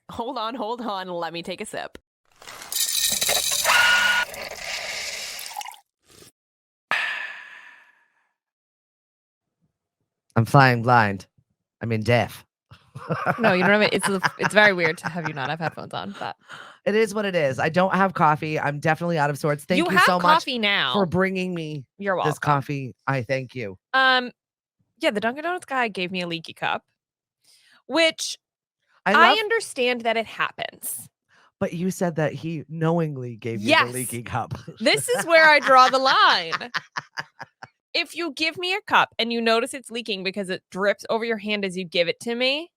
Hold on. Let me take a sip. I'm flying blind. I mean deaf. No, you don't have it. It's very weird to have you not have headphones on, but it is what it is. I don't have coffee. I'm definitely out of sorts. Thank you so much now. for bringing me You're welcome. this coffee. I thank you. Yeah, the Dunkin' Donuts guy gave me a leaky cup, which I understand that it happens. But you said that he knowingly gave you the leaky cup. This is where I draw the line. If you give me a cup and you notice it's leaking because it drips over your hand as you give it to me,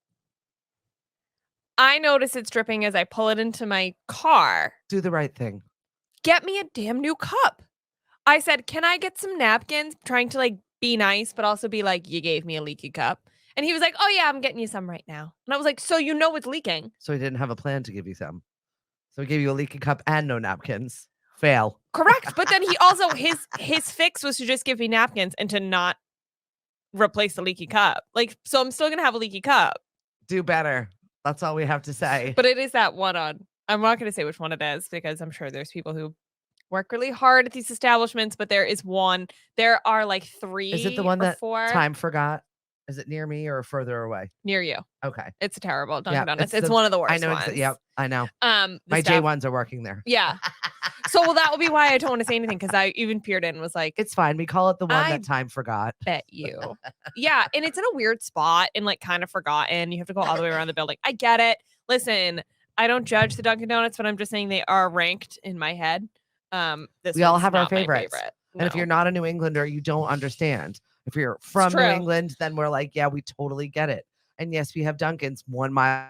I notice it's dripping as I pull it into my car. Do the right thing. Get me a damn new cup. I said, can I get some napkins? Trying to like be nice, but also be like, you gave me a leaky cup. And he was like, oh yeah, I'm getting you some right now. And I was like, so you know it's leaking. So he didn't have a plan to give you some. So he gave you a leaky cup and no napkins. Fail. Correct. But then he also, his fix was to just give me napkins and to not replace the leaky cup. Like, so I'm still going to have a leaky cup. Do better. That's all we have to say. But it is that one on, I'm not going to say which one it is because I'm sure there's people who work really hard at these establishments, but there is one. There are like 3 Is it the one that 4? Time forgot? Is it near me or further away? Near you. Okay. It's terrible. Dunkin' Donuts. It's one of the worst I know. ones. Yep. I know. My staff, J1s are working there. Yeah. So well, that will be why I don't want to say anything because I even peered in and was like, it's fine. We call it the one that Time forgot. Bet you. Yeah. And it's in a weird spot and like kind of forgotten. You have to go all the way around the building. I get it. Listen, I don't judge the Dunkin' Donuts, but I'm just saying they are ranked in my head. We all have our favorites. Favorite. And if you're not a New Englander, you don't understand. If you're from New England, then we're like, yeah, we totally get it. And yes, we have Dunkin's 1 mile.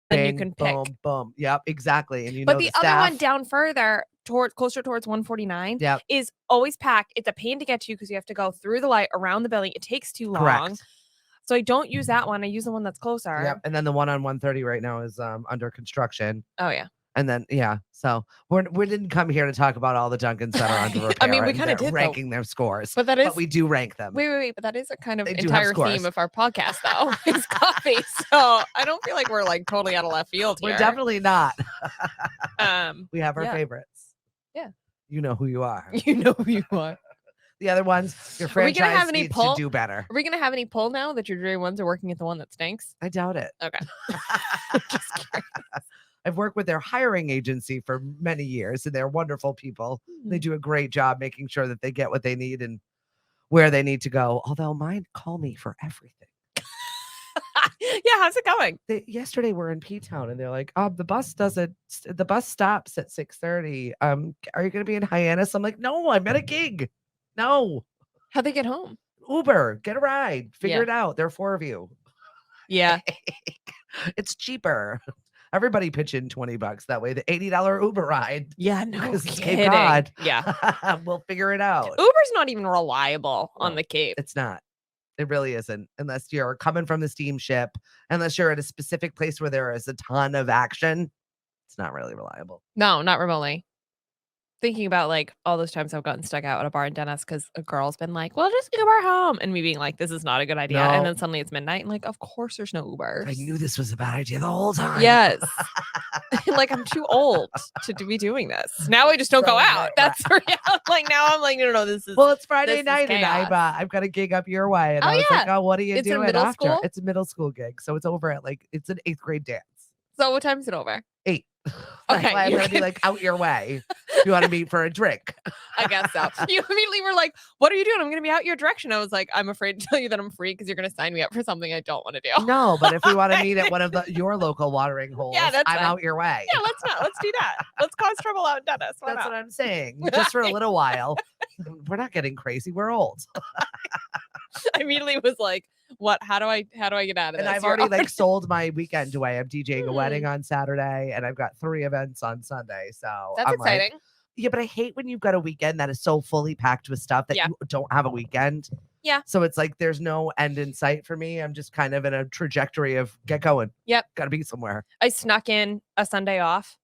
And you can pick. Boom, boom. Yep, exactly. And but the other one down further, closer towards 149, is always packed. It's a pain to get to because you have to go through the light around the building. It takes too long. Correct. So I don't use that one. I use the one that's closer. Yep. And then the one on 130 right now is under construction. Oh yeah. And then so we didn't come here to talk about all the Dunkins that are under repair. I mean, we kind of did ranking their scores, but we do rank them. Wait, but that is a kind of entire theme of our podcast, though. Is coffee. So I don't feel like we're like totally out of left field here. We're definitely not. We have our favorites. Yeah, you know who you are. You know who you are. The otother ones, your franchise needs to do better. Are we gonna have any pull now that your Dre ones are working at the one that stinks? I doubt it. Okay. Just curious. I've worked with their hiring agency for many years, and they're wonderful people. They do a great job making sure that they get what they need and where they need to go. Although mine call me for everything. Yeah, how's it going? Yesterday we're in P-Town, and they're like, the bus stops at 6:30. Are you going to be in Hyannis? I'm like, no, I'm at a gig. No. How'd they get home? Uber, get a ride. Figure it out. There are 4 of you. Yeah. It's cheaper. Everybody pitch in $20 that way. The $80 Uber ride. Yeah, no kidding. It's Cape Cod. Yeah. We'll figure it out. Uber's not even reliable on the Cape. It's not. It really isn't. Unless you're coming from the steamship, unless you're at a specific place where there is a ton of action, it's not really reliable. No, not remotely. Thinking about like all those times I've gotten stuck out at a bar in Dennis because a girl's been like, well, just Uber home. And me being like, this is not a good idea. No. And then suddenly it's midnight. And like, of course there's no Uber. I knew this was a bad idea the whole time. Yes. Like I'm too old to be doing this. Now I just don't go out. That's like now I'm like, no, this is. Well, it's Friday night and I've got a gig up your way. And I was like, oh, what are you doing after? School? It's a middle school gig. So it's over at it's an 8th grade dance. So what time is it over? 8. Okay. I'm going to be like out your way. You want to meet for a drink? I guess so. You immediately were like, what are you doing? I'm going to be out your direction. I was like, I'm afraid to tell you that I'm free because you're going to sign me up for something I don't want to do. No, but if we want to meet at one of your local watering holes, I'm out your way. Yeah, let's do that. Let's cause trouble out in Dennis. That's what I'm saying. Just for a little while. We're not getting crazy. We're old. I immediately was like, what? How do I get out of this? And I've already sold my weekend away. I'm DJing a wedding on Saturday, and I've got 3 events on Sunday. So that's exciting. Yeah, but I hate when you've got a weekend that is so fully packed with stuff that you don't have a weekend. Yeah. So it's like there's no end in sight for me. I'm just kind of in a trajectory of get going. Yep. Got to be somewhere. I snuck in a Sunday off.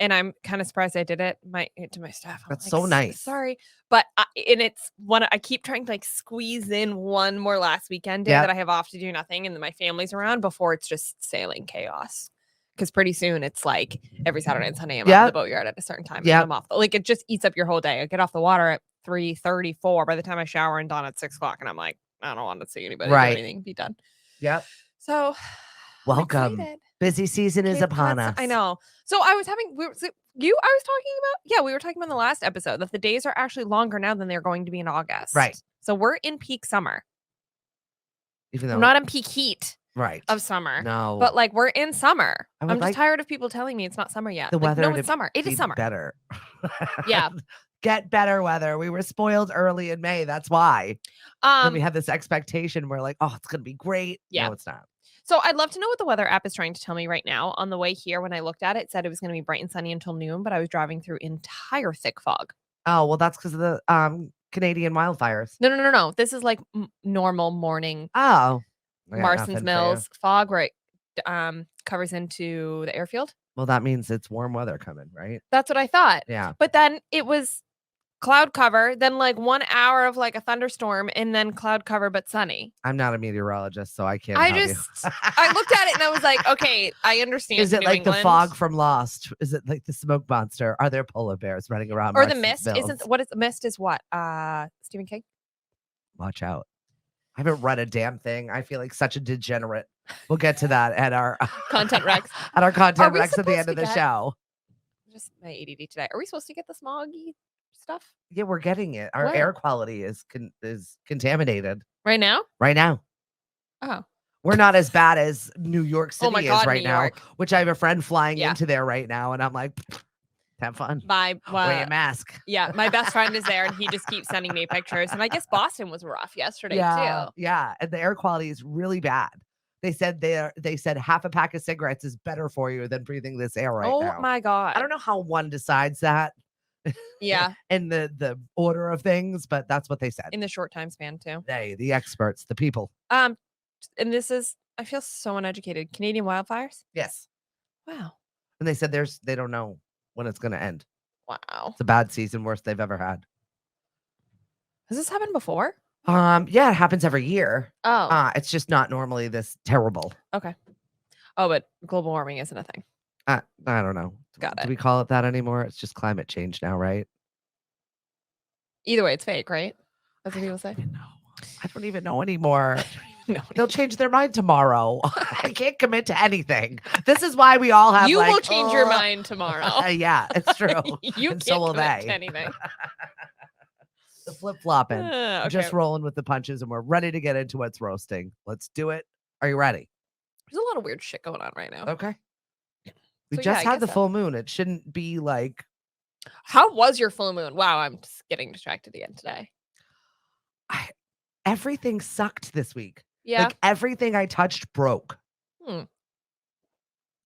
And I'm kind of surprised I did it to my staff. That's so nice. Sorry. But it's one I keep trying to squeeze in one more last weekend day that I have off to do nothing and then my family's around before it's just sailing chaos. because pretty soon it's like every Saturday and Sunday I'm Yep. at the boatyard at a certain time. Yep. And I'm off. Like it just eats up your whole day. I get off the water at 3:34. By the time I shower and done at 6 o'clock, and I'm like, I don't want to see anybody Right. do anything. Be done. Yep. So Welcome. excited. Busy season is upon us. I know. So I was having we were talking about in the last episode that the days are actually longer now than they're going to be in August. Right. So we're in peak summer. Even though We're not in peak heat right of summer. No. But like we're in summer. would I'm just like tired of people telling me it's not summer yet. the Like, weather no, to it's summer. It is be summer. better. Yeah. Get better weather. We were spoiled early in May. That's why. Then we had this expectation. We're like, oh, it's gonna be great. Yeah. No, it's not. So I'd love to know what the weather app is trying to tell me right now. On the way here, when I looked at it, it said it was going to be bright and sunny until noon, but I was driving through entire thick fog. Oh, well, that's because of the Canadian wildfires. No. This is like normal morning Oh. I got Marston's nothing for Mills you. fog where it covers into the airfield. Well, that means it's warm weather coming, right? That's what I thought. Yeah. But then it was cloud cover, then like 1 hour of like a thunderstorm, and then cloud cover but sunny. I'm not a meteorologist, so I can't. I help you. I looked at it and I was like, okay, I understand. Is it New like England. the fog from Lost? Is it like the smoke monster? Are there polar bears running around? Or the Marston's mist? Mills? Isn't what is the mist? Is what? Stephen King. Watch out. I haven't read a damn thing. I feel like such a degenerate. We'll get to that at our Content Rex. At our Are content we Rex at the supposed end of to the get- show. Just my ADD today. Are we supposed to get the smoggy stuff Yeah, we're getting it. Our Where? air quality is contaminated right now? right now. Oh. We're not as bad as New York City Oh my is God, right New now, York. which I have a friend flying Yeah. into there right now, and I'm like, have fun. My Wear your mask. yeah, my best friend is there, and he just keeps sending me pictures. And I guess Boston was rough yesterday too. Yeah, and the air quality is really bad. They said half a pack of cigarettes is better for you than breathing this air right now. Oh my God. I don't know how one decides that. Yeah. in the order of things, but that's what they said. In the short time span too. They, the experts, the people. And this is, I feel so uneducated. Canadian wildfires. Yes. Wow. And they said they don't know when it's going to end. Wow. It's a bad season, worst they've ever had. Has this happened before? Yeah, it happens every year. Oh. It's just not normally this terrible. Okay. Oh, but global warming isn't a thing. I don't know. Got Do it. we call it that anymore? It's just climate change now, right? Either way, it's fake, right? That's what people say. I don't even know anymore. No. They'll change their mind tomorrow. I can't commit to anything. This is why we all have You like, will change your mind tomorrow. Yeah, it's true. You And can't so will commit they. to anything. The flip-flopping. Okay. Just rolling with the punches, and we're ready to get into what's roasting. Let's do it. Are you ready? There's a lot of weird shit going on right now. Okay. We So, just yeah, I had the guess so. full moon. It shouldn't be like How was your full moon? Wow, I'm just getting distracted again today. everything sucked this week. Yeah. Like everything I touched broke. Hmm.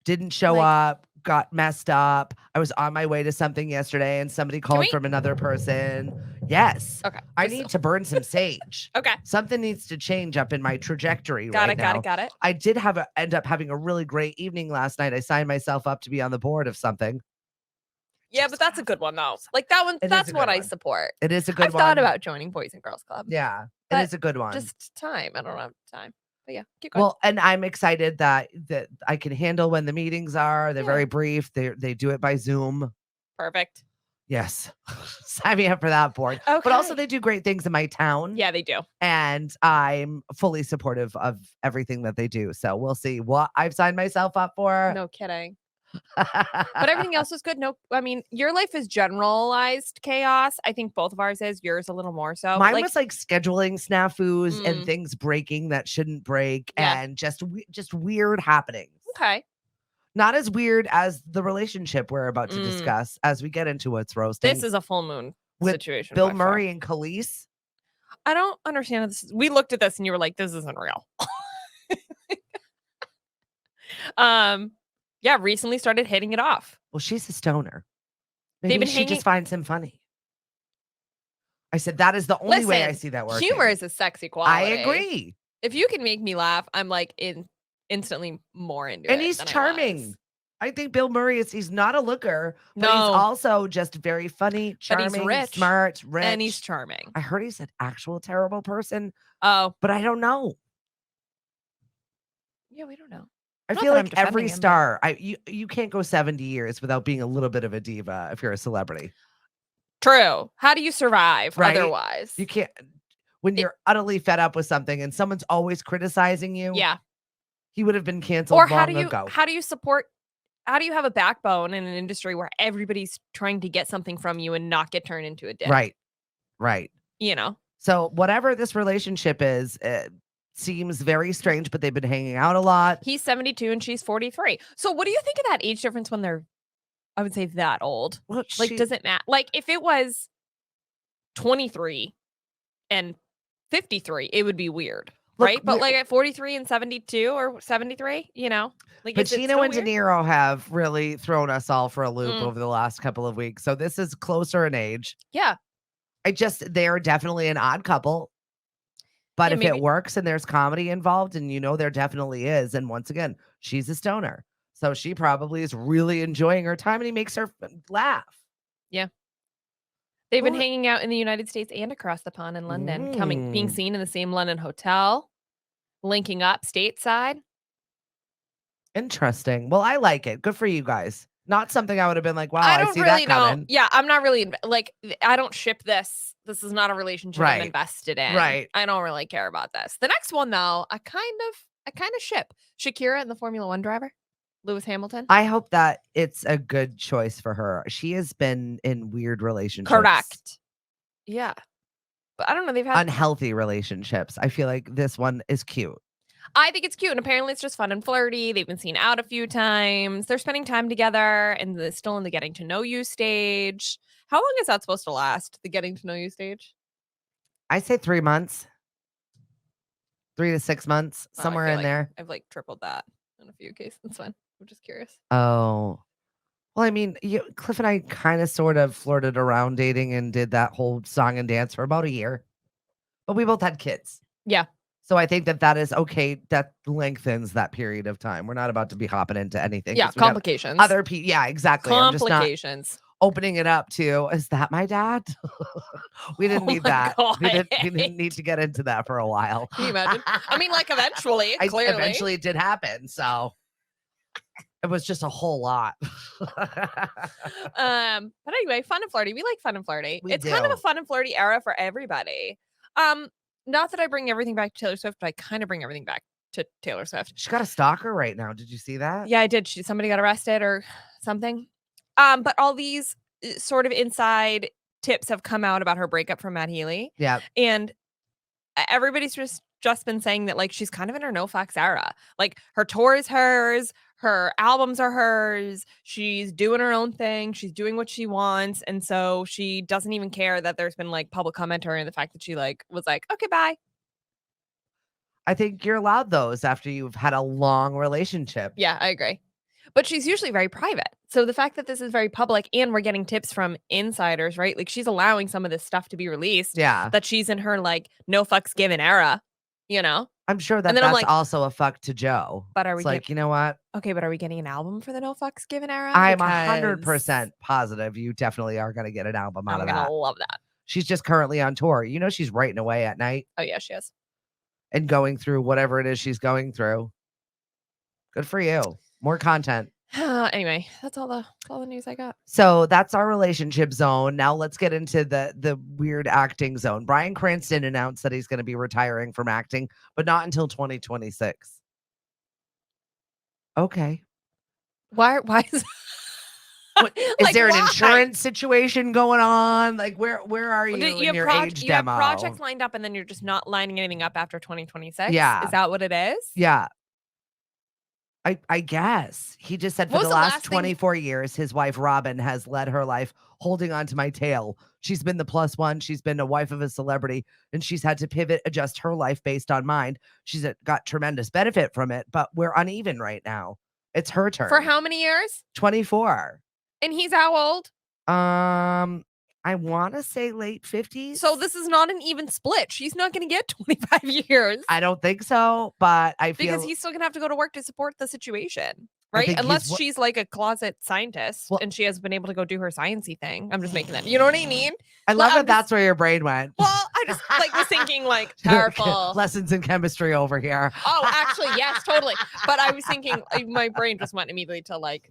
Didn't show Like- up, got messed up. I was on my way to something yesterday and somebody called we- from another person. Yes. Okay. I just- need to burn some sage. Okay. Something needs to change up in my trajectory Got right it. now. Got it. I did end up having a really great evening last night. I signed myself up to be on the board of something. Yeah, but that's a good one though. Like that one, It is that's a what good I one. support. It is a good I've one. thought about joining Boys and Girls Club. Yeah, it but is a good one. Just time. I don't have time. But yeah, keep going. Well, and I'm excited that I can handle when the meetings are. They're Yeah. very brief. They do it by Zoom. Perfect. Yes. Sign me up for that board. But also Okay. they do great things in my town. Yeah, they do. And I'm fully supportive of everything that they do. So we'll see what I've signed myself up for. No kidding. But everything else was good. No, I mean, your life is generalized chaos. I think both of ours is. Yours a little more so. Mine Like, was like scheduling snafus Mm. and things breaking that shouldn't break Yeah. and just weird happenings. okay. Not as weird as the relationship we're about to Mm. discuss as we get into what's roasting. This is a full moon With situation. Bill by far. Murray and Kelis. I don't understand this. We looked at this and you were like, this isn't real. Yeah, recently started hitting it off. Well, she's a stoner. They've Maybe been she hanging- just finds him funny. I said that is the only way I Listen, see that working. Humor is a sexy I quality. agree. If you can make me laugh, I'm like instantly more into it. And he's than I charming. was. I think Bill Murray he's not a looker, but he's No. also just very funny, But he's charming, rich, smart, rich. And he's charming. I heard he's an actual terrible person, Oh, but I don't know. yeah, we don't know. I Not feel that I'm like every defending him, but- star, you can't go 70 years without being a little bit of a diva if you're a celebrity. True. How do you survive Right? otherwise? You can't when you're utterly fed up with something and someone's always criticizing you. Yeah. He would have been canceled Or long ago. how do you support how do you have a backbone in an industry where everybody's trying to get something from you and not get turned into a dick? Right. Right. You know? So whatever this relationship is, it seems very strange, but they've been hanging out a lot. He's 72 and she's 43. So what do you think of that age difference when they're, I would say, that old? Well, Like, does it matter? Like, if it was 23 and 53, it would be weird. Look, right? But like at 43 and 72 or 73, you know? Like, is it Pacino still and De weird? Niro have really thrown us all for a loop Mm. over the last couple of weeks. So this is closer in age. Yeah. They're definitely an odd couple. But Yeah, if maybe- it works and there's comedy involved, and there definitely is, and once again, she's a stoner. So she probably is really enjoying her time and he makes her laugh. They've been Well- hanging out in the United States and across the pond in London, being Mm. seen in the same London hotel, linking up stateside. Interesting. Well, I like it. Good for you guys. Not something I would have been like, wow, I I don't see really that know. coming. Yeah, I'm not really I don't ship this. This is not a relationship Right. I'm invested in. Right. I don't really care about this. The next one though, I kind of ship. Shakira and the Formula 1 driver, Lewis Hamilton. I hope that it's a good choice for her. She has been in weird relationships. Correct. Yeah. But I don't know, they've had Unhealthy relationships. I feel like this one is cute. I think it's cute, and apparently it's just fun and flirty. They've been seen out a few times. They're spending time together, and they're still in the getting to know you stage. How long is that supposed to last? The getting to know you stage? I say 3 months. 3 to 6 months, Oh, I somewhere feel in like there. I've like tripled that in a few cases. That's fine. I'm just curious. Oh. Well, I mean, Cliff and I kind of sort of flirted around dating and did that whole song and dance for about a year. But we both had kids. Yeah. So I think that is okay. That lengthens that period of time. We're not about to be hopping into anything. Yeah, 'cause we have complications. Other people. Yeah, exactly. I'm just not complications. opening it up to, is that my dad? We didn't Oh need my that. We God. didn't need to get into that for a while. Can you imagine? I mean, like eventually, clearly. Eventually it did happen. So it was just a whole lot. But anyway, fun and flirty. We like fun and flirty. We It's kind of do. a fun and flirty era for everybody. Not that I bring everything back to Taylor Swift, but I kind of bring everything back to Taylor Swift. She's got a stalker right now. Did you see that? Yeah, I did. Somebody got arrested or something. But all these sort of inside tips have come out about her breakup from Matt Healy, Yeah. and everybody's just been saying that like she's kind of in her no fucks era. Like her tour is hers, her albums are hers. She's doing her own thing. She's doing what she wants, and so she doesn't even care that there's been like public commentary on the fact that she like was like, okay, bye. I think you're allowed those after you've had a long relationship. Yeah, I agree. But she's usually very private. So the fact that this is very public and we're getting tips from insiders, right? Like she's allowing some of this stuff to be released. Yeah. That she's in her like no fucks given era, you know? I'm sure that And then I'm that's like, also a fuck to Joe. But are It's we like, you know what? okay, but are we getting an album for the no fucks given era? I'm Because 100% positive you definitely are going to get an album out I'm of gonna that. love that. She's just currently on tour. She's writing away at night Oh yeah, she is. and going through whatever it is she's going through. Good for you. More content. Anyway, that's all the news I got. So that's our relationship zone. Now let's get into the weird acting zone. Bryan Cranston announced that he's going to be retiring from acting, but not until 2026. Okay. Why is Is Like, there an why? insurance situation going on? Like where are you Do in your age you have demo? projects lined up and then you're just not lining anything up after 2026? Yeah. Is that what it is? Yeah. I guess. He just said for What the was the last last thing- 24 years, his wife Robin has led her life holding on to my tail. She's been the plus one. She's been a wife of a celebrity, and she's had to pivot, adjust her life based on mine. She's got tremendous benefit from it, but we're uneven right now. It's her turn. For how many years? 24. And he's how old? I want to say late 50s. So this is not an even split. She's not going to get 25 years I don't think so, but I feel because he's still going to have to go to work to support the situation, I right? think he's Unless wo- she's like a closet scientist Well- and she has been able to go do her sciencey thing. I'm just making that. You know what I mean? I love I'm that that's where your brain went. Well, I just like was thinking like powerful. Lessons in chemistry over here. Oh, actually, yes, totally. But I was thinking my brain just went immediately to like,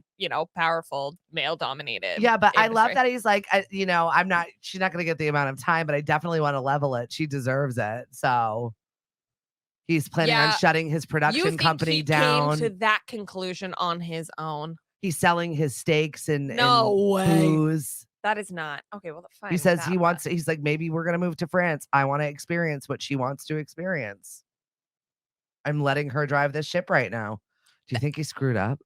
powerful male dominated. Yeah, but I love industry. that he's like, she's not going to get the amount of time, but I definitely want to level it. She deserves it. So he's planning on shutting his You production think company he down. came to that conclusion on his own? He's selling his steaks and way. booze. That is not okay. Well, fine. He says he wants. He's like, maybe we're gonna move to France. I want to experience what she wants to experience. I'm letting her drive this ship right now. Do you think he screwed up?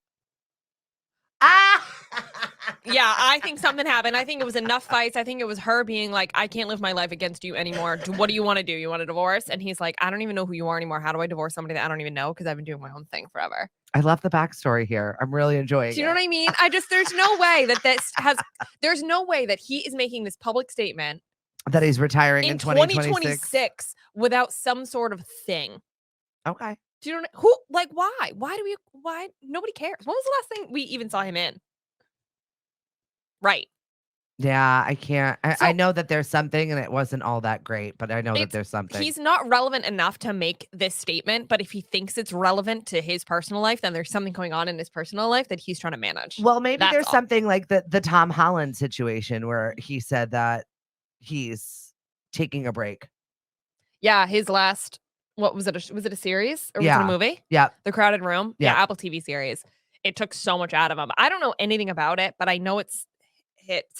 Yeah, I think something happened. I think it was enough fights. I think it was her being like, I can't live my life against you anymore. What do you want to do? You want a divorce? And he's like, I don't even know who you are anymore. How do I divorce somebody that I don't even know? Because I've been doing my own thing forever. I love the backstory here. I'm really enjoying it. Do you know what I mean? There's no way that there's no way that he is making this public statement that he's retiring in 2026 without some sort of thing. Okay. Do you know why? Why nobody cares? When was the last thing we even saw him in? Right. Yeah, I can't. I know that there's something and it wasn't all that great, but I know that there's something. He's not relevant enough to make this statement, but if he thinks it's relevant to his personal life, then there's something going on in his personal life that he's trying to manage. Well, maybe there's something like the Tom Holland situation where he said that he's taking a break. Yeah, his last, what was it? Was it a series or was it a movie? Yeah. The Crowded Room. Yeah, Apple TV series. It took so much out of him. I don't know anything about it, but I know it's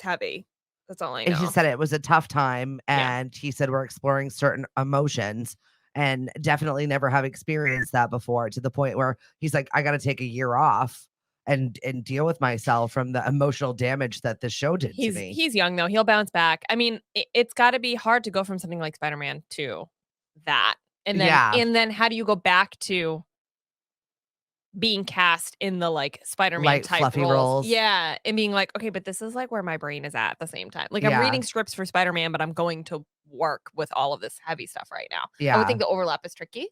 heavy. That's all I know. He said it was a tough time, and he said we're exploring certain emotions and definitely never have experienced that before, to the point where he's like, I got to take a year off and deal with myself from the emotional damage that the show did to me. He's young though. He'll bounce back. I mean, it's got to be hard to go from something like Spider-Man to that. And then how do you go back to being cast in the like Spider-Man type fluffy roles? Yeah. And being like, okay, but this is like where my brain is at the same time. Like I'm reading scripts for Spider-Man, but I'm going to work with all of this heavy stuff right now. Yeah. I would think the overlap is tricky.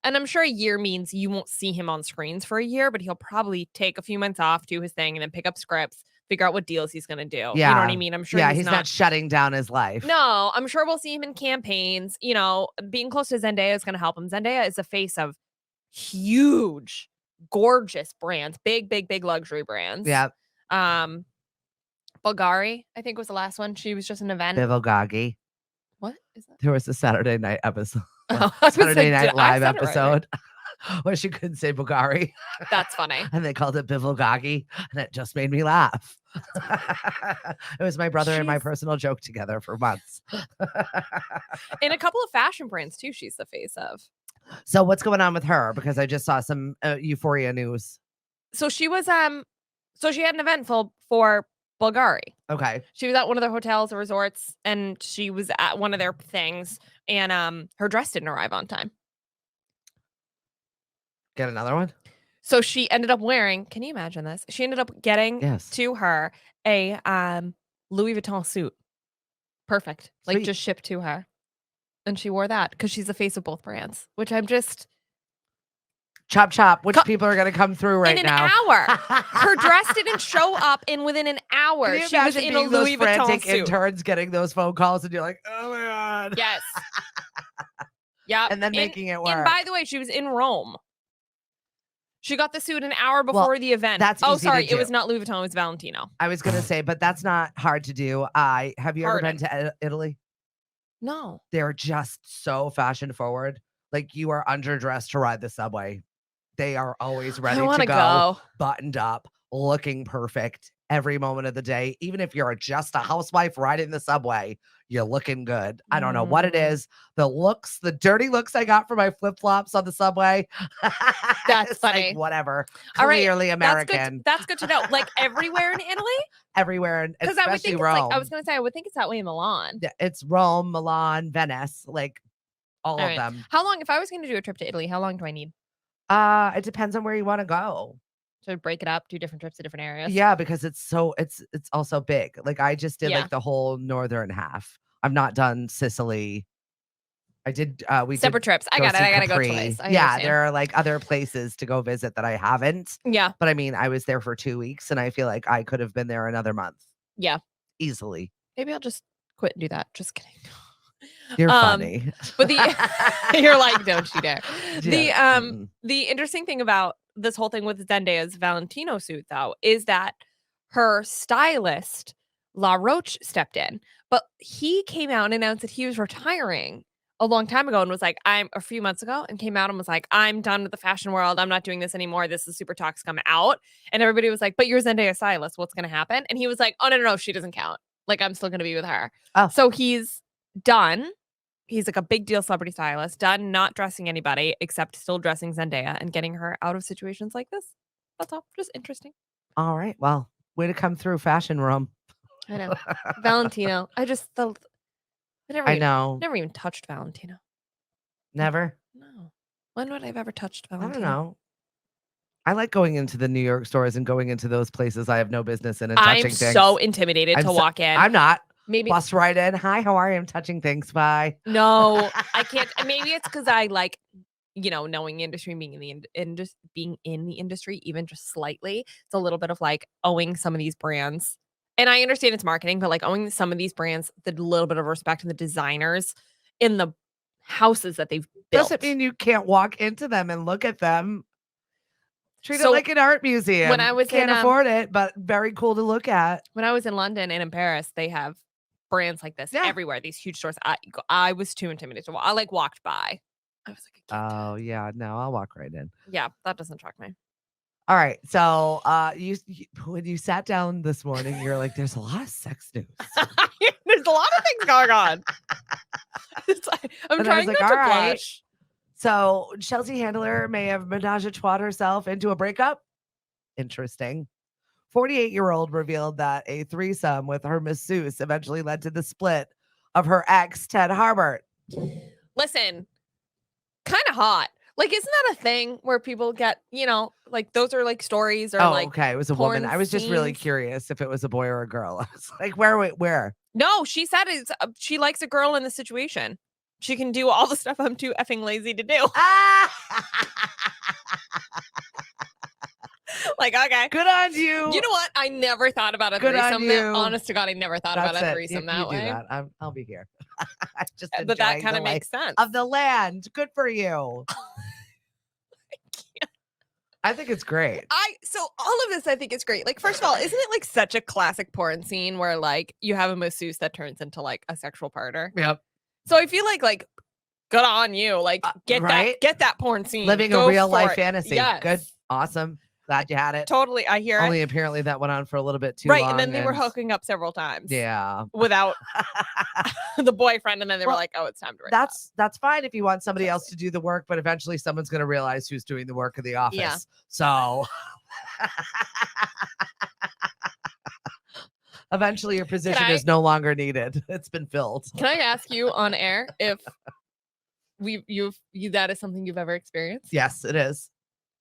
And I'm sure a year means you won't see him on screens for a year, but he'll probably take a few months off, do his thing, and then pick up scripts, figure out what deals he's going to do. Yeah. You know what I mean? I'm sure he's not shutting down his life. No, I'm sure we'll see him in campaigns. Being close to Zendaya is going to help him. Zendaya is the face of huge, gorgeous brands, big luxury brands. Yeah. Bulgari, I think was the last one. She was just an event. Bivogagi. What is that? There was a Saturday night episode. Oh, Saturday Night Live episode where she couldn't say Bulgari. That's funny. And they called it Bivogagi, and it just made me laugh. It was my brother and my personal joke together for months. In a couple of fashion brands too, she's the face of. So what's going on with her? Because I just saw some Euphoria news. So she was so she had an event for Bulgari. Okay. She was at one of their hotels or resorts, and she was at one of their things, and her dress didn't arrive on time. Get another one? So she ended up wearing, can you imagine this? She ended up getting to her a Louis Vuitton suit. Perfect. Sweet. Like just shipped to her. And she wore that because she's the face of both brands, which I'm just... Chop. Which people are going to come through right now? In an hour. Her dress didn't show up, and within an hour, she was in a Louis Vuitton suit. Interns getting those phone calls, and you're like, oh my God. Yes. Yeah. And then making it work. And by the way, she was in Rome. She got the suit an hour before the event. That's easy to do. It was not Louis Vuitton, it was Valentino. I was going to say, but that's not hard to do. Have you ever been to Italy? No. They're just so fashion forward. Like you are underdressed to ride the subway. They are always ready to go, buttoned up, looking perfect every moment of the day. Even if you're just a housewife riding the subway, you're looking good. I don't know what it is. The looks, the dirty looks I got for my flip-flops on the subway. That's funny. Like, whatever. All right. Clearly American. That's good to know. Like everywhere in Italy? Everywhere, especially Rome. I was going to say, I would think it's that way in Milan. Yeah, it's Rome, Milan, Venice, like all of them. How long, if I was going to do a trip to Italy, how long do I need? It depends on where you want to go. So break it up, do different trips to different areas. Yeah, because it's also big. Like I just did like the whole northern half. I've not done Sicily. I did separate trips. I got it. I gotta go twice. Yeah, there are like other places to go visit that I haven't. Yeah. But I mean, I was there for 2 weeks and I feel like I could have been there another month. Yeah. Easily. Maybe I'll just quit and do that. Just kidding. You're funny. But you're like, don't you dare. Yeah. The interesting thing about this whole thing with Zendaya's Valentino suit, though, is that her stylist, La Roche, stepped in. But he came out and announced that he was retiring a long time ago and was like, a few months ago, and came out and was like, I'm done with the fashion world. I'm not doing this anymore. This is super toxic. I'm out. And everybody was like, but you're Zendaya's stylist. What's going to happen? And he was like, oh, no, she doesn't count. Like, I'm still going to be with her. Oh. So he's done. He's like a big deal celebrity stylist, done not dressing anybody except still dressing Zendaya and getting her out of situations like this. That's all. Just interesting. All right. Well, way to come through, fashion room. I know. Valentino. I know. Never even touched Valentino. Never? No. When would I have ever touched Valentino? I don't know. I like going into the New York stores and going into those places I have no business in and touching things. I'm so intimidated to walk in. I'm not. Maybe bust right in. Hi, how are you? I'm touching things. Bye. No, I can't. Maybe it's because I like, knowing the industry, being in the industry, even just slightly. It's a little bit of like owing some of these brands. And I understand it's marketing, but like owing some of these brands the little bit of respect and the designers in the houses that they've built. Doesn't mean you can't walk into them and look at them. Treat it like an art museum. When I was can't afford it, but very cool to look at. When I was in London and in Paris, they have brands like this everywhere. These huge stores. I was too intimidated to walk. I like walked by. I was like, oh yeah, no, I'll walk right in. Yeah, that doesn't shock me. All right, so you when you sat down this morning, you're like, "There's a lot of sex news. There's a lot of things going on." I'm trying not to blush. So Chelsea Handler may have menage a trois herself into a breakup. Interesting. 48-year-old revealed that a threesome with her masseuse eventually led to the split of her ex, Ted Harbert. Listen, kind of hot. Like, isn't that a thing where people get, like those are like stories or okay. It was a woman. I was just really curious if it was a boy or a girl. I was like, where? No, she said she likes a girl in the situation. She can do all the stuff I'm too effing lazy to do. Like, okay. Good on you. You know what? I never thought about a threesome. Honest to God, I never thought about a threesome that way. Do that. I'll be here. But that kind of makes sense. Of the land. Good for you. I think it's great. So all of this, I think it's great. Like, first of all, isn't it like such a classic porn scene where like you have a masseuse that turns into like a sexual partner? Yep. So I feel like good on you. Like get that porn scene. Living a real life fantasy. Yes. Good. Awesome. Glad you had it. Totally. I hear Only it. Apparently that went on for a little bit too long. Right. And then they were hooking up several times. Yeah. Without the boyfriend. And then they were like, oh, it's time to break That's fine if you want somebody else to do the work, but eventually someone's going to realize who's doing the work in the office. Yeah. So eventually your position is no longer needed. It's been filled. Can I ask you on air if that is something you've ever experienced? Yes, it is.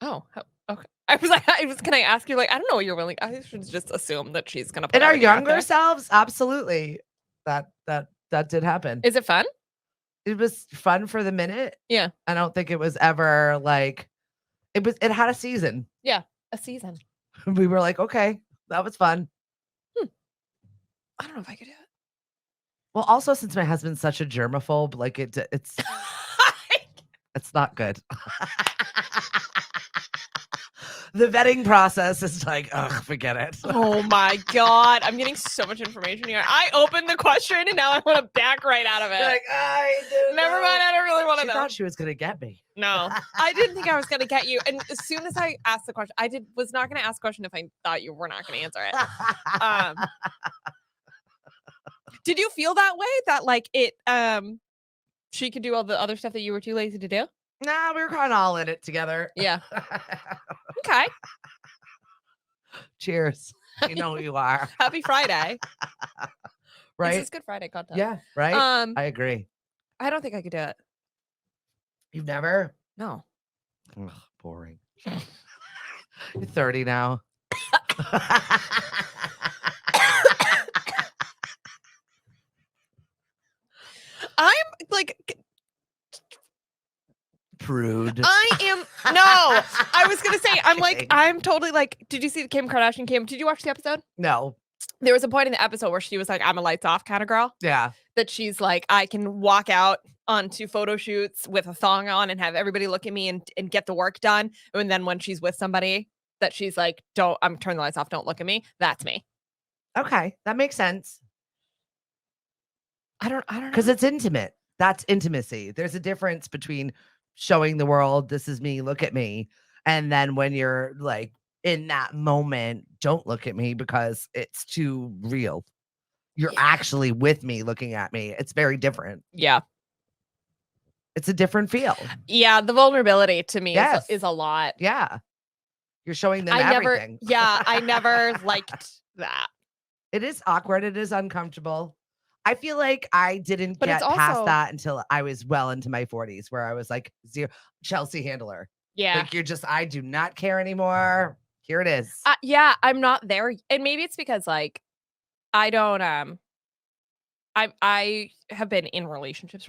Oh, okay. Can I ask you, like, I don't know what you're willing. I should just assume that she's going to put in our younger selves. Absolutely. That did happen. Is it fun? It was fun for the minute. Yeah. I don't think it was ever like, it had a season. Yeah. A season. We were like, okay, that was fun. I don't know if I could do it. Well, also since my husband's such a germaphobe, like it's it's not good. The vetting process is like, ugh, forget it. Oh my God. I'm getting so much information here. I opened the question and now I want to back right out of it. Like, never mind. I don't really want to know. She thought she was going to get me. No, I didn't think I was going to get you. And as soon as I asked the question, was not going to ask the question if I thought you were not going to answer it. Did you feel that way? That like she could do all the other stuff that you were too lazy to do? Nah, we were kind of all in it together. Yeah. Okay. Cheers. You know who you are. Happy Friday. Right? This is Good Friday content. Yeah, right? I agree. I don't think I could do it. You've never? No. Ugh, boring. You're 30 now. I'm like... Prude. I was gonna say, I'm like, I'm totally like, did you see the Kim Kardashian Kim? Did you watch the episode? No. there was a point in the episode where she was like, I'm a lights off kind of girl. Yeah. That she's like, I can walk out onto photo shoots with a thong on and have everybody look at me and get the work done. And then when she's with somebody that she's like, I'm turning the lights off, don't look at me. That's me. Okay. That makes sense. I don't know. Because it's intimate. That's intimacy. There's a difference between showing the world, this is me, look at me. And then when you're like in that moment, don't look at me because it's too real. You're actually with me looking at me. It's very different. Yeah. It's a different feel. Yeah. The vulnerability to me is a lot. Yeah. You're showing them everything. I never liked that. It is awkward. It is uncomfortable. I feel like I didn't get past that until I was well into my 40s, where I was like, zero Chelsea handler. Yeah. Like you're just, I do not care anymore. Here it is. Yeah, I'm not there. And maybe it's because like I don't I have been in relationships.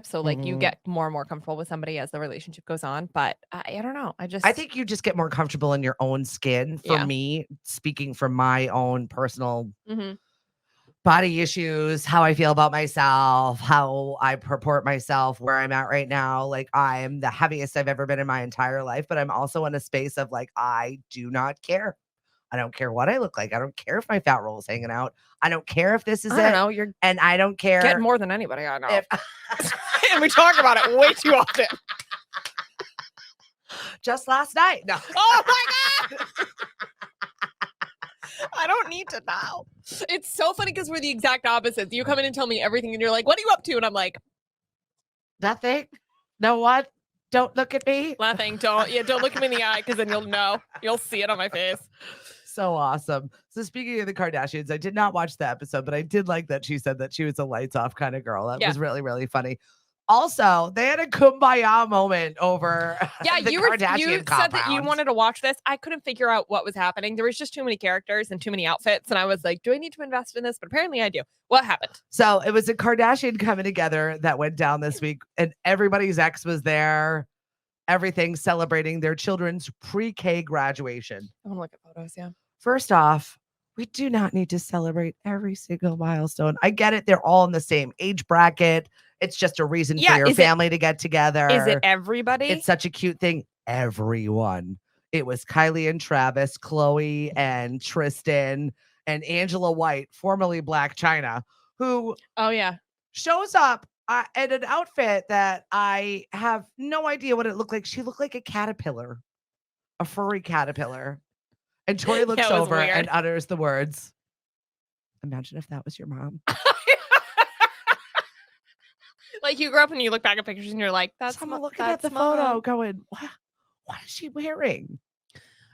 So like you get more and more comfortable with somebody as the relationship goes on. But I don't know. I think you just get more comfortable in your own skin. For me, speaking from my own personal body issues, how I feel about myself, how I purport myself, where I'm at right now. Like I'm the heaviest I've ever been in my entire life, but I'm also in a space of like, I do not care. I don't care what I look like. I don't care if my fat roll is hanging out. I don't care if this is I don't know. And I don't care. Getting more than anybody I know. And we talk about it way too often. Just last night. No. Oh my God. I don't need to know. It's so funny because we're the exact opposites. You come in and tell me everything and you're like, what are you up to? And I'm like, nothing. No what? Don't look at me. Nothing. Don't look at me in the eye because then you'll know. You'll see it on my face. So awesome. So speaking of the Kardashians, I did not watch the episode, but I did like that she said that she was a lights off kind of girl. That was really, really funny. Also, they had a kumbaya moment over the Kardashian you said that you wanted to watch this. I couldn't figure out what was happening. There was just too many characters and too many outfits. And I was like, do I need to invest in this? But apparently I do. What happened? So it was a Kardashian coming together that went down this week, and everybody's ex was there. Everything celebrating their children's pre-K graduation. I want to look at photos, yeah. First off, we do not need to celebrate every single milestone. I get it. They're all in the same age bracket. It's just a reason for your family to get together. Is it everybody? It's such a cute thing. Everyone. It was Kylie and Travis, Chloe and Tristan, and Angela White, formerly Black China, who shows up in an outfit that I have no idea what it looked like. She looked like a caterpillar, a furry caterpillar. And Tori looks over and utters the words, imagine if that was your mom. Like you grew up and you look back at pictures and you're like, that's looking at the photo going, what is she wearing?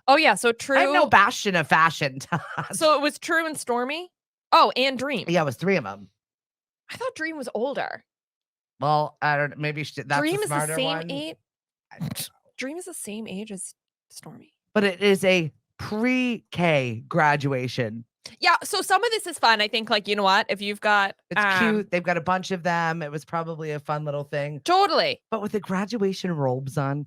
Oh, yeah. So True. I have no bastion of fashion. So it was True and Stormy. Oh, and Dream. Yeah, it was 3 of them. I thought Dream was older. Well, I don't know. Maybe that's Dream the smarter is the same one. age. Dream is the same age as Stormy. But it is a pre-K graduation. Yeah, so some of this is fun. I think, like, you know what? If you've got... It's cute. They've got a bunch of them. It was probably a fun little thing. Totally. But with the graduation robes on.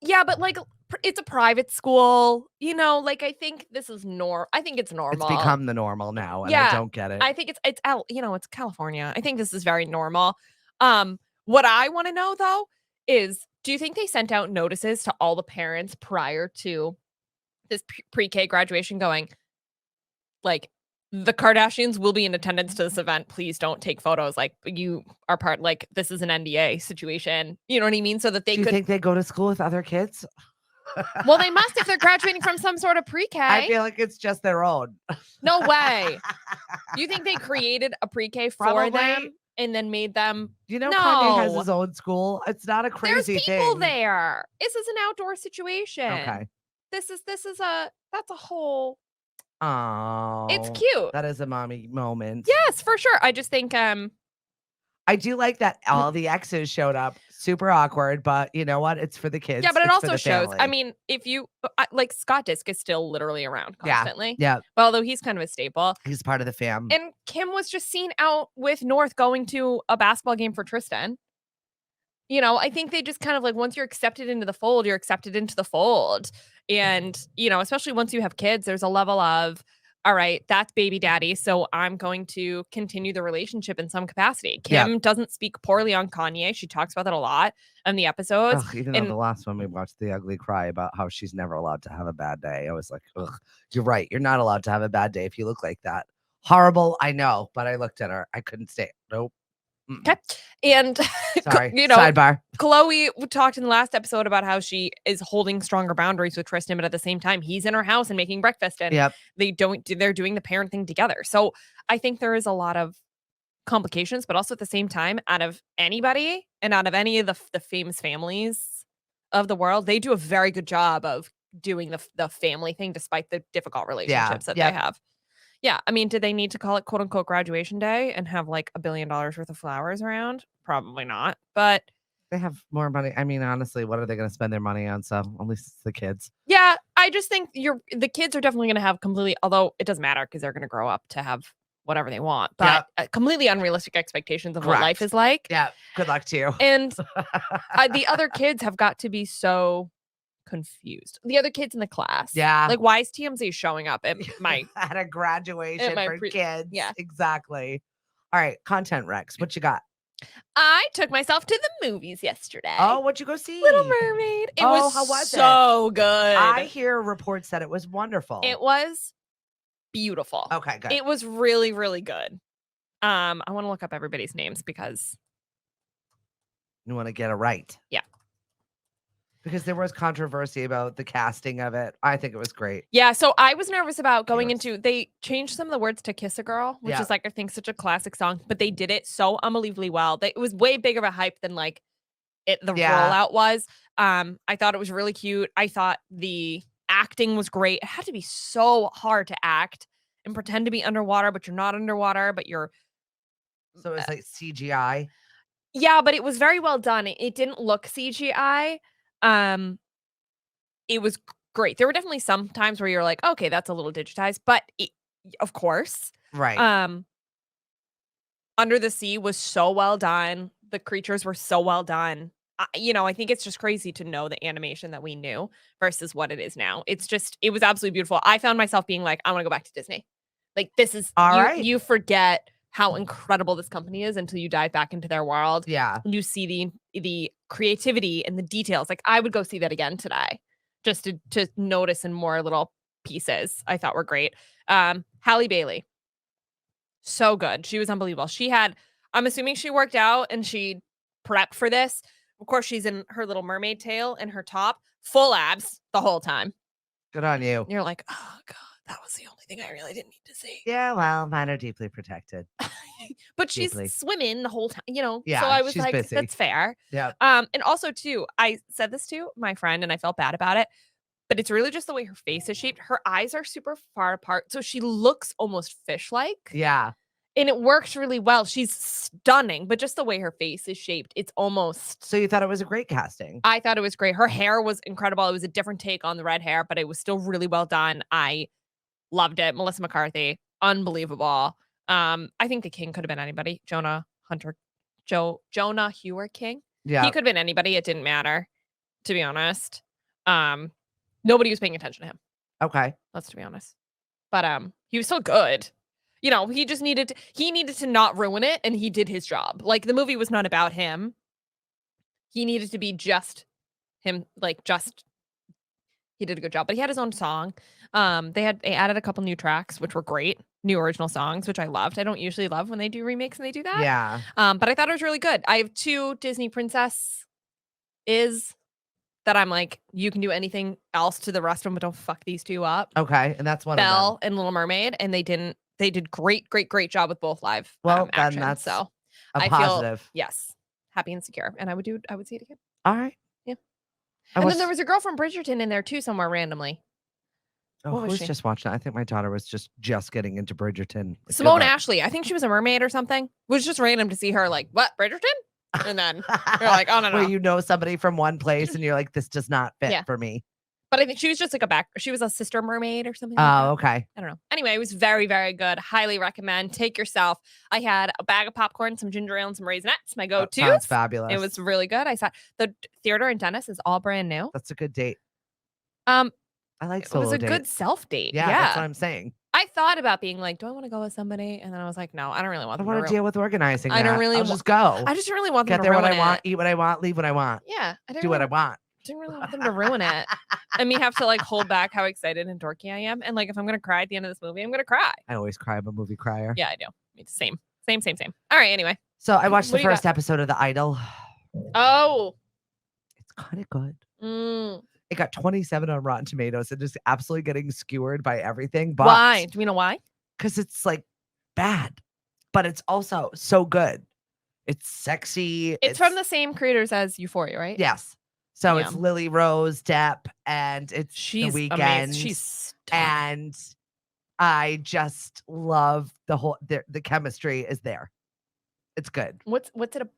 Yeah, but, like, it's a private school. You know, like, I think this is I think it's normal. It's become the normal now, and I don't get it. I think it's California. I think this is very normal. What I want to know, though, is do you think they sent out notices to all the parents prior to this pre-K graduation going, like, the Kardashians will be in attendance to this event. Please don't take photos. Like, you are part, like, this is an NDA situation. You know what I mean? So that they could. Do you think they go to school with other kids? Well, they must if they're graduating from some sort of pre-K. I feel like it's just their own. No way. You think they created a pre-K for them and then made them? You know, Kanye has his own school. It's not a crazy thing. There's people there. This is an outdoor situation. Okay. That's a whole. Oh, it's cute. That is a mommy moment. Yes, for sure. I just think I do like that all the exes showed up. Super awkward, but you know what? It's for the kids. Yeah, but it also shows. I mean, if you like, Scott Disk is still literally around constantly. Yeah. Well, although he's kind of a staple. He's part of the fam. And Kim was just seen out with North going to a basketball game for Tristan. You know, I think they just kind of like, once you're accepted into the fold, you're accepted into the fold. And, you know, especially once you have kids, there's a level of all right, that's baby daddy. So I'm going to continue the relationship in some capacity. Yeah. Kim doesn't speak poorly on Kanye. She talks about that a lot in the episodes. Ugh, even though the last one we watched The Ugly Cry about how she's never allowed to have a bad day. I was like, ugh, you're right. You're not allowed to have a bad day if you look like that. Horrible, I know, but I looked at her. I couldn't stay. Nope. Okay. And, Sorry. you know, Sidebar. Chloe talked in the last episode about how she is holding stronger boundaries with Tristan, but at the same time, he's in her house and making breakfast, and Yep. they're doing the parent thing together. So I think there is a lot of complications, but also at the same time, out of anybody and out of any of the famous families of the world, they do a very good job of doing the family thing despite the difficult relationships that they have. Yeah, I mean, did they need to call it quote unquote graduation day and have like $1 billion worth of flowers around? Probably not, but they have more money. I mean, honestly, what are they going to spend their money on? So at least it's the kids. Yeah, I just think the kids are definitely going to have completely, although it doesn't matter because they're going to grow up to have whatever they want, but completely unrealistic expectations of what life is like. Yeah, good luck to you. And the other kids have got to be so confused. The other kids in the class. Yeah. Like, why is TMZ showing up at at a graduation for kids? Yeah. Exactly. All right, content Rex. What you got? I took myself to the movies yesterday. Oh, what'd you go see? Little Mermaid. It was how was so good. I hear reports that it was wonderful. It was beautiful. Okay, good. It was really, really good. I want to look up everybody's names because you want to get it right. Yeah. Because there was controversy about the casting of it. I think it was great. Yeah, so I was nervous about going into, they changed some of the words to Kiss a Girl, which is like, I think, such a classic song, but they did it so unbelievably well. It was way bigger of a hype than like the rollout was. I thought it was really cute. I thought the acting was great. It had to be so hard to act and pretend to be underwater, but you're not underwater, but you're. So it's like CGI. Yeah, but it was very well done. It didn't look CGI. It was great. There were definitely some times where you're like, okay, that's a little digitized, but of course. Right. Under the Sea was so well done. The creatures were so well done. I think it's just crazy to know the animation that we knew versus what it is now. It was absolutely beautiful. I found myself being like, I want to go back to Disney. Like, this is all right. You forget how incredible this company is until you dive back into their world. Yeah. You see the creativity and the details. Like, I would go see that again today just to notice in more little pieces I thought were great. Halle Bailey. So good. She was unbelievable. I'm assuming she worked out and she prepped for this. Of course, she's in her little mermaid tail and her top, full abs the whole time. Good on you. You're like, oh God, that was the only thing I really didn't need to see. Yeah, well, mine are deeply protected. But she's swimming the whole time, Yeah, so I was like, busy. That's fair. Yeah. And also too, I said this to my friend and I felt bad about it, but it's really just the way her face is shaped. Her eyes are super far apart, so she looks almost fish-like. Yeah. And it works really well. She's stunning, but just the way her face is shaped, it's almost. So you thought it was a great casting? I thought it was great. Her hair was incredible. It was a different take on the red hair, but it was still really well done. I loved it. Melissa McCarthy, unbelievable. I think the king could have been anybody. Jonah Hewer King. Yeah. He could have been anybody. It didn't matter, to be honest. Nobody was paying attention to him. Okay. Let's be honest. But he was so good. He just needed to not ruin it, and he did his job. Like, the movie was not about him. He needed to be just him, he did a good job. But he had his own song. They added a couple new tracks, which were great. New original songs, which I loved. I don't usually love when they do remakes and they do that. Yeah. But I thought it was really good. I have 2 Disney princess that I'm like, you can do anything else to the rest of them, but don't fuck these 2 up. Okay, and that's one of them. Belle and Little Mermaid, and they didn't. They did great job with both live action. Then that's so a positive. Feel, yes, happy and secure, and I would see it again. All right. Yeah. And then there was a girl from Bridgerton in there too, somewhere randomly. Oh, who was just watching it? I think my daughter was just getting into Bridgerton. Simone Ashley. I think she was a mermaid or something. It was just random to see her like, what, Bridgerton? And then you're like, oh, no. Where somebody from one place and you're like, this does not fit for me. But I think she was just like she was a sister mermaid or something. Oh, okay. I don't know. Anyway, it was very, very good. Highly recommend. Take yourself. I had a bag of popcorn, some ginger ale, and some Raisinets. My go-to. Sounds fabulous. It was really good. I saw the theater in Dennis is all brand new. That's a good date. I like it was a date. good self date. Yeah, that's what I'm saying. I I thought about being like, do I want to go with somebody? And then I was like, no, I don't really want I don't them want to deal with organizing. I don't that. really I'll just go. I just didn't really want them Get to there when ruin I want, it. eat what I want, leave what I want, Yeah. I do what I want. didn't really want them to ruin it. And me have to like hold back how excited and dorky I am. And like, if I'm going to cry at the end of this movie, I'm going to cry. I always cry. I'm a movie crier. Yeah, I do. It's same. All right. Anyway. So I watched What the do you first episode of The Idol. Oh. It's kind of good. Mm. It got 27 on Rotten Tomatoes and just absolutely getting skewered by everything. But Why? Do you know why? Because it's like bad, but it's also so good. It's sexy. It's from the same creators as Euphoria, right? Yes. So Yeah. it's Lily Rose Depp and it's She's The Weeknd. amazing. She's stunning. And I just love the chemistry is there. It's good. What's it about?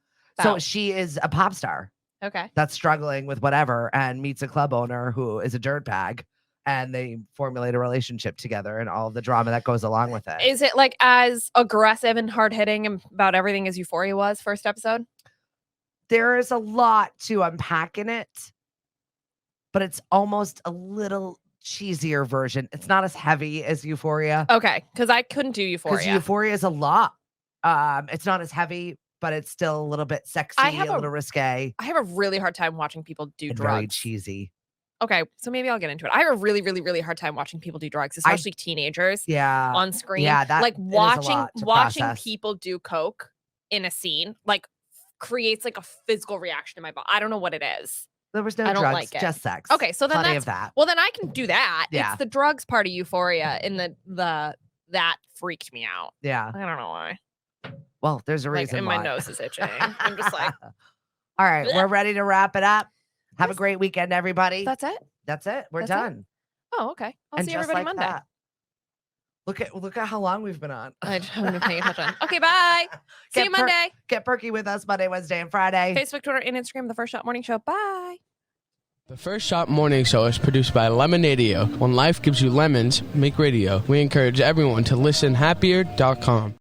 So she is a pop star Okay. that's struggling with whatever and meets a club owner who is a dirtbag, and they formulate a relationship together and all the drama that goes along with it. Is it like as aggressive and hard hitting about everything as Euphoria was first episode? There is a lot to unpack in it, but it's almost a little cheesier version. It's not as heavy as Euphoria. Okay, because I couldn't do Euphoria. Because Euphoria is a lot. It's not as heavy, but it's still a little bit sexy, a little risque. I have a really hard time watching people do and drugs. very cheesy. Okay, so maybe I'll get into it. I have a really, really, really hard time watching people do drugs, especially teenagers. Yeah. On screen. Yeah, that like it is a watching lot to process. people do coke in a scene like creates like a physical reaction in my body. I don't know what it is. There was no I don't drugs, like it. just sex. Okay, so then Plenty of that. Well, then I can do that. Yeah. It's the drugs part of Euphoria and that freaked me out. Yeah. I don't know why. Well, there's a reason and why. my nose is itching. I'm just like, all right, bleh. we're ready to wrap it up. Have a Yes. great weekend, everybody. That's it? That's it. We're That's it? done. Oh, okay. I'll And see just everybody like Monday. that. Look at how long we've been on. I haven't been paying attention. Okay, bye. See you Monday. Get perky with us Monday, Wednesday, and Friday. Facebook, Twitter, and Instagram, The First Shot Morning Show. Bye. The First Shot Morning Show is produced by Lemonadio. When life gives you lemons, make radio. We encourage everyone to listen happier.com.